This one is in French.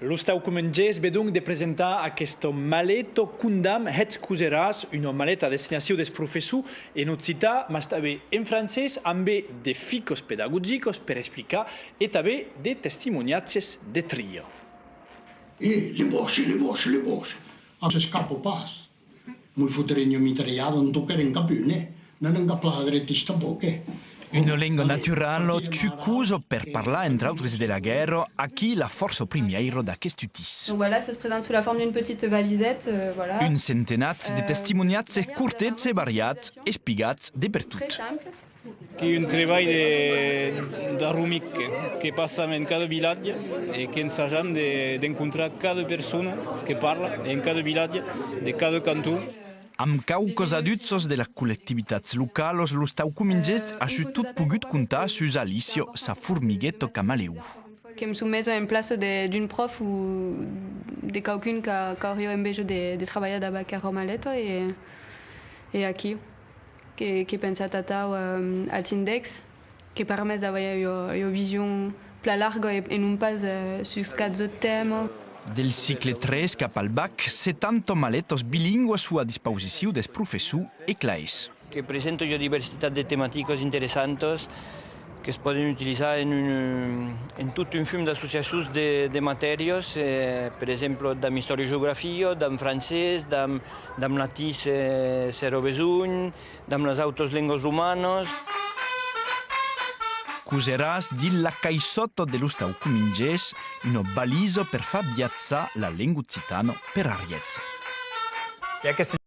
Lo stau comengès ve donc de presentar aquest maletto Kundam Het Cuseràs, una maleta a destinació dels professors en occitan, mas també en francès, amb de ficos pedagogicos per explicar e també de testimoniatges de trio. Le Bosch. Non si scappo pas. Muy futeregno mitragliato, non toccare più, né? Non è capla drettista poche. Una lingua naturale tchucuso per parlar, entre autres, de la guerre, à qui la force première d'aquest utis. Donc voilà, ça se présente sous la forme d'une petite valisette, voilà. Un centenat de testimoniatges curtets et variats, espiegats de per Très tot. simple. Qui est un travail de rumic qui passe en cada village et qui ensagem d'encontrar cada persona que parla en cada village de cada canton. Amb caucos adults de les collectivitats locals, lo stau comengès ha tot pogut comptar sus Alicio, sa formiguetto camaleu. Qui me soumet en place d'une prof ou de quelqu'un qui aurait besoin de travailler d'abord à Romaletta et à qui pense à Tata à Tindex, qui permet d'avoir une vision plus large et non pas sur ce cas de thème. Del cicle 3 cap al bac, 70 maletos bilingües sont à disposició des professors e claès. Que presento yo diversidad de temáticos interesantes que se poden utilitzar en tot un film d'associacions de matèries, per exemple, d'am història i geografia, d'am francès, d'am latí s'era besuny, d'am les autres llengües humanes. Cuseràs di la caissotto dello stau comengès, una baliso per far viazzar la lingua occitana per Ariez.